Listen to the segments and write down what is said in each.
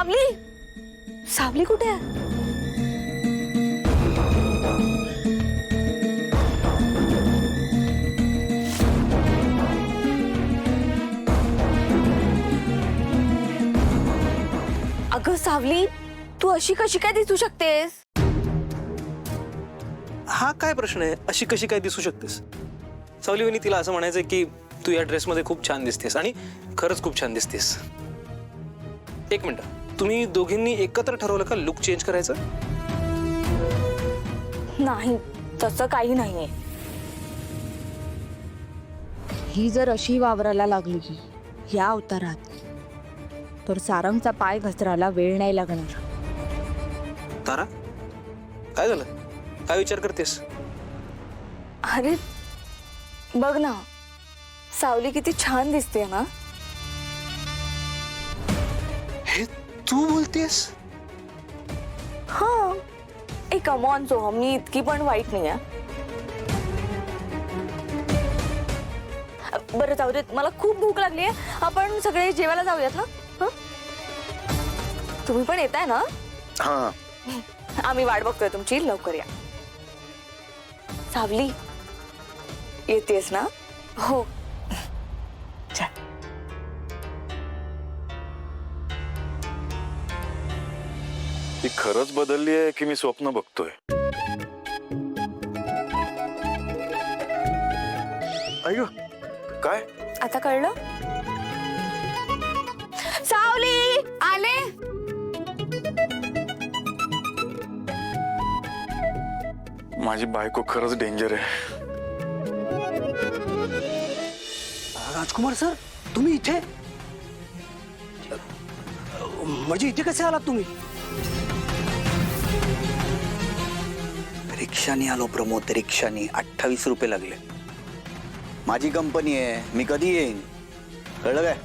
सावली, सावली कुठे आहे? अगं सावली, तू अशी कशी काय दिसू शकतेस? हा काय प्रश्न आहे, अशी कशी काय दिसू शकतेस? सावली वहिनी, तिला असं म्हणायचंय की तू या ड्रेसमध्ये खूप छान दिसतेस आणि खरंच खूप छान दिसतेस. एक मिनिट, तुम्ही दोघींनी एकत्र ठरवलं का लुक चेंज करायचं? नाही, तसं काही नाहीये. ही जर अशी वावराला लागली या अवतारात तर सारंगचा पाय घसरायला वेळ नाही लागणार. तारा, काय झालं? काय विचार करतेस? अरे बघ ना, सावली किती छान दिसते ना. हे तू बोलतेस? हा, ए कम ऑन सोहम, मी इतकी पण वाईट नाही आहे. बरं जाऊ देत, मला खूप भूक लागली आहे. आपण सगळे जेवायला जाऊयात ना? हं? तुम्ही पण येताय ना? हा, आम्ही वाट बघतोय तुमची, लवकर या. सावली, येतेस ना? हो. चल. ती खरंच बदलली आहे की मी स्वप्न बघतोय? अय्यो, काय? आता कळलं? सावली, आले. माझी बायको खरंच डेंजर आहे. राजकुमार सर, तुम्ही इथे? म्हणजे इथे कसे आलात तुम्ही? रिक्षाने आलो प्रमोद, रिक्षाने. 28 रुपये लागले. माझी कंपनी आहे, मी कधी येईन, कळलं काय?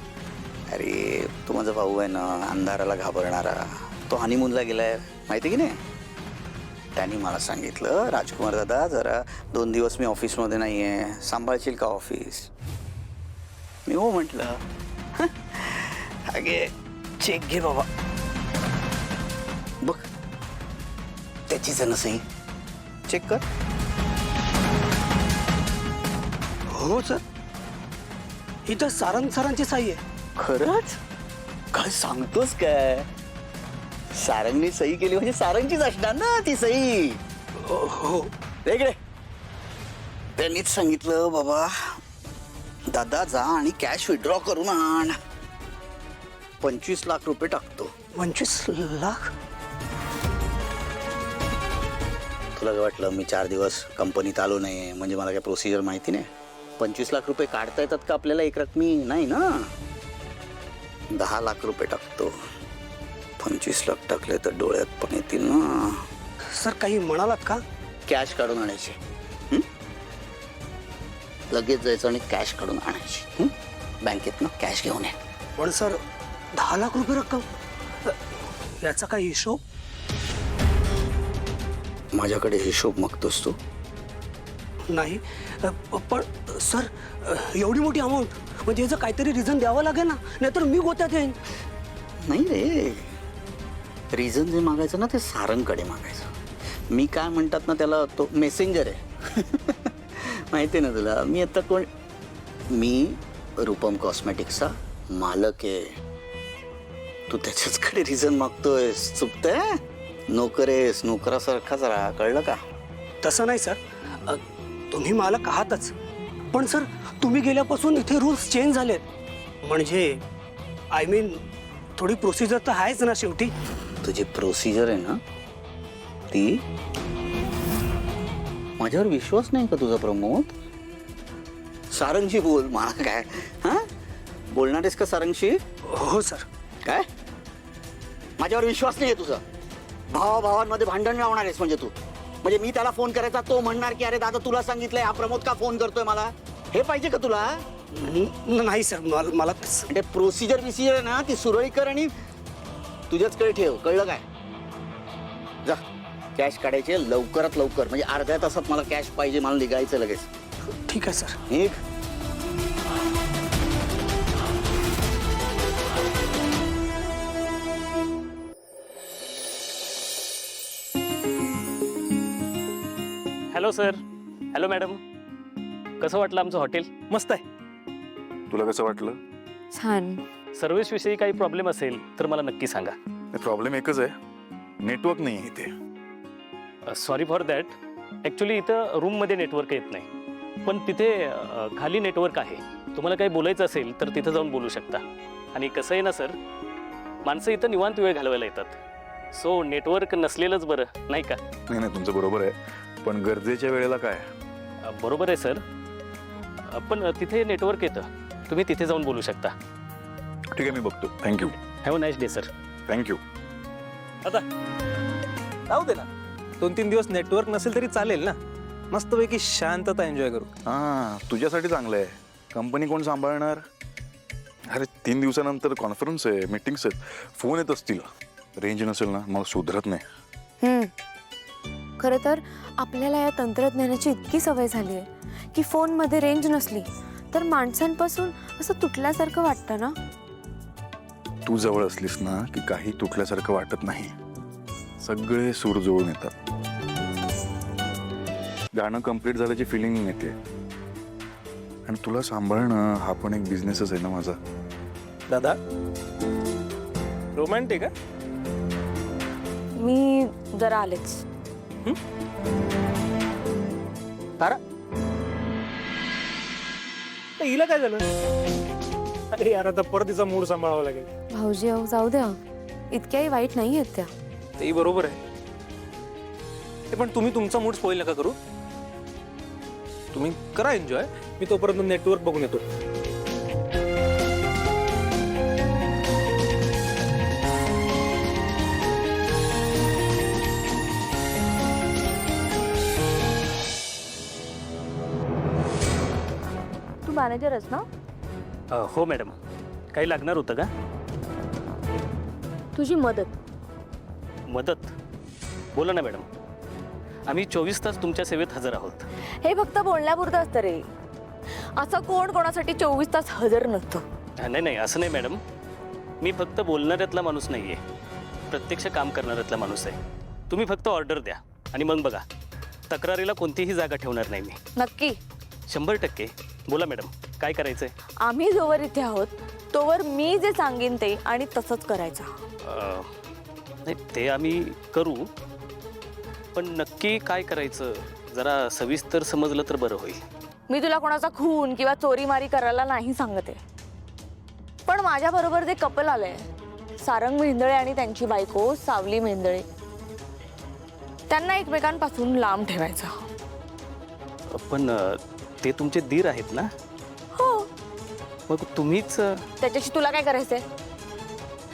अरे तो माझा भाऊ आहे ना, अंधाराला घाबरणारा, तो हनीमूनला गेलाय, माहिती की नाही? त्यांनी मला सांगितलं, राजकुमार दादा जरा 2 दिवस मी ऑफिसमध्ये नाही आहे, सांभाळशील का ऑफिस? मी हो म्हटलं. अगे चेक घे बाबा, बघ त्याचीच आहे ना सही, चेक कर. हो सर, इथं सारंग सरांची सही आहे. खरंच? काय सांगतोस काय? सारंगने सही केली म्हणजे सारंगचीच असणार ना ती सही. हो. इकडे त्यांनीच सांगितलं, बाबा दादा जा आणि कॅश विड्रॉ करून आण, 25 लाख रुपये टाकतो. 25 लाख? तुला काय वाटलं मी 4 दिवस कंपनीत आलो नाही म्हणजे मला काय प्रोसिजर माहिती नाही? 25 लाख रुपये काढता येतात का आपल्याला एक रकमी? नाही ना. 10 लाख रुपये टाकतो. 25 लाख टाकले तर डोळ्यात पण येतील ना. सर काही म्हणालात का? कॅश काढून आणायची, लगेच जायचं आणि कॅश काढून आणायची. बँकेतनं कॅश घेऊन ये. पण सर 10 लाख रुपये रक्कम, याचा काही हिशोब? माझ्याकडे हिशोब मागतोस तू? नाही, पण सर एवढी मोठी अमाऊंट म्हणजे याचं काहीतरी रिझन द्यावं लागेल ना, नाहीतर मी गोत्यात येईन. नाही रे, रिझन जे मागायचं ना ते सारंगकडे मागायचं. मी काय म्हणतात ना त्याला, तो मेसेंजर आहे. माहिती आहे ना तुला, मी आता कोण? मी रूपम कॉस्मेटिक्सचा मालक आहे. तू त्याच्याचकडे रिझन मागतोयस, चुकतंय. नोकर आहेस, नोकरासारखाच राहा, कळलं का? तसं नाही सर, तुम्ही मालक आहातच, पण सर तुम्ही गेल्यापासून इथे रूल्स चेंज झालेत. म्हणजे आय मीन थोडी प्रोसिजर तर आहेच ना शेवटी. तुझी प्रोसिजर आहे ना ती. माझ्यावर विश्वास नाही का तुझा प्रमोद? सारंगशी बोल. मला काय हा बोलणार आहेस का सारंगशी? हो सर. काय माझ्यावर विश्वास नाही आहे तुझा? भावाभावांमध्ये भांडण लावणार आहेस म्हणजे तू? म्हणजे मी त्याला फोन करायचा, तो म्हणणार की अरे दादा तुला सांगितलंय, हा प्रमोद का फोन करतोय मला? हे पाहिजे का तुला? नाही सर, मला ते प्रोसिजर बिसिजर आहे ना ती सुरळीत कर आणि तुझ्याचकडे ठेव, कळलं काय? जा कॅश काढायचे लवकरात लवकर, म्हणजे अर्ध्या तासात मला कॅश पाहिजे, मला निघायचं लगेच. ठीक आहे सर. निघ. Hello sir. Hello madam. कसं वाटलं आमचं हॉटेल? मस्त आहे. तुला कसं वाटलं? छान. सर्व्हिसविषयी काही प्रॉब्लेम असेल तर मला नक्की सांगा. प्रॉब्लेम एकच आहे, नेटवर्क नाही आहे इथे. Sorry for that. ॲक्च्युली इथं रूममध्ये नेटवर्क येत नाही, पण तिथे खाली नेटवर्क आहे. तुम्हाला काही बोलायचं असेल तर तिथं जाऊन बोलू शकता. आणि कसं आहे ना सर, माणसं इथं निवांत वेळ घालवायला येतात, सो नेटवर्क नसलेलंच बरं, नाही का? नाही नाही, तुमचं बरोबर आहे, पण गरजेच्या वेळेला काय? बरोबर आहे सर, पण तिथे नेटवर्क येतं, तुम्ही तिथे जाऊन बोलू शकता. ठीक आहे, मी बघतो. Thank you. Have a nice day sir. Thank you. आता जाऊ दे ना, 2-3 दिवस नेटवर्क नसेल तरी चालेल ना. मस्तपैकी शांतता एन्जॉय करू. हां, तुझ्यासाठी चांगलं आहे. कंपनी कोण सांभाळणार? अरे 3 दिवसानंतर कॉन्फरन्स आहे, मीटिंग्स आहेत, फोन येत असतील. रेंज नसेल ना मग सुधरत नाही. खरं तर आपल्याला या तंत्रज्ञानाची इतकी सवय झाली आहे की फोनमध्ये रेंज नसली तर माणसांपासून असं तुटल्यासारखं वाटतं ना. तू जवळ असलीस ना की काही तुटल्यासारखं वाटत नाही, सगळे सूर जुळून येतात. गाणं कम्प्लीट झाल्याची फिलिंग येते. आणि तुला सांभाळणं हा पण एक बिझनेसच आहे ना माझा. दादा रोमॅन्टिक आहे. मी जरा आलेच. तारा, हिला काय झालं? अरे यार, आता परत तिचा मूड सांभाळावा लागेल. भाऊजी अहो जाऊ द्या, इतक्याही वाईट नाही आहेत त्या. तेही बरोबर आहे. पण तुम्ही तुमचा मूड स्पॉइल नका करू. तुम्ही करा एन्जॉय, मी तोपर्यंत नेटवर्क बघून येतो. तू मॅनेजरच ना? हो मॅडम, काही लागणार होतं का? तुझी मदत. मदत? बोला ना मॅडम, आम्ही 24 तास तुमच्या सेवेत हजर आहोत. हे फक्त बोलण्यापुरतं असतं रे. असं कोण कोणासाठी 24 तास हजर नसतं. नाही नाही, असं नाही मॅडम, मी फक्त बोलणाऱ्यातला माणूस नाही आहे, प्रत्यक्ष काम करणाऱ्यातला माणूस आहे. तुम्ही फक्त ऑर्डर द्या आणि मग बघा, तक्रारीला कोणतीही जागा ठेवणार नाही मी. नक्की? 100%. बोला मॅडम, काय करायचंय? आम्ही जोवर इथे आहोत तोवर मी जे सांगेन ते आणि तसंच करायचं. नाही, ते आम्ही करू, पण नक्की काय करायचं जरा सविस्तर समजलं तर बरं होईल. मी तुला कोणाचा खून किंवा चोरीमारी करायला नाही सांगते, पण माझ्या बरोबर जे कपल आलंय, सारंग मेंदळे आणि त्यांची बायको सावली मेंदळे, त्यांना एकमेकांपासून लांब ठेवायचं. पण ते तुमचे दीर आहेत ना? हो. मग तुम्हीच त्याच्याशी तुला काय करायचंय?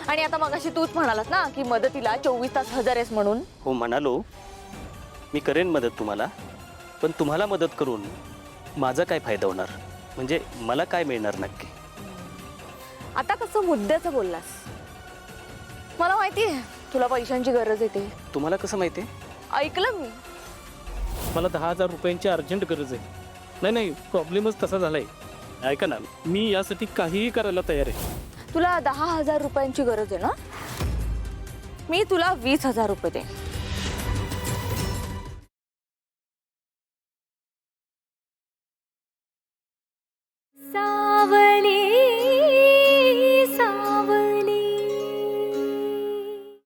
आणि आता मगाशी तूच म्हणालास ना की मदतीला 24 तास हजर आहेस म्हणून. हो म्हणालो, मी करेन मदत तुम्हाला, पण तुम्हाला मदत करून माझा काय फायदा होणार? म्हणजे मला काय मिळणार नक्की? आता कसं मुद्द्याचं बोललास. मला माहिती आहे तुला पैशांची गरज येते. तुम्हाला कसं माहिती आहे? ऐकलं मी. मला 10,000 रुपयांची अर्जंट गरज आहे. नाही, प्रॉब्लेमच तसा झालाय. ऐका ना, मी यासाठी काहीही करायला तयार आहे. तुला 10,000 रुपयांची गरज आहे ना? मी तुला 20,000 रुपये दे.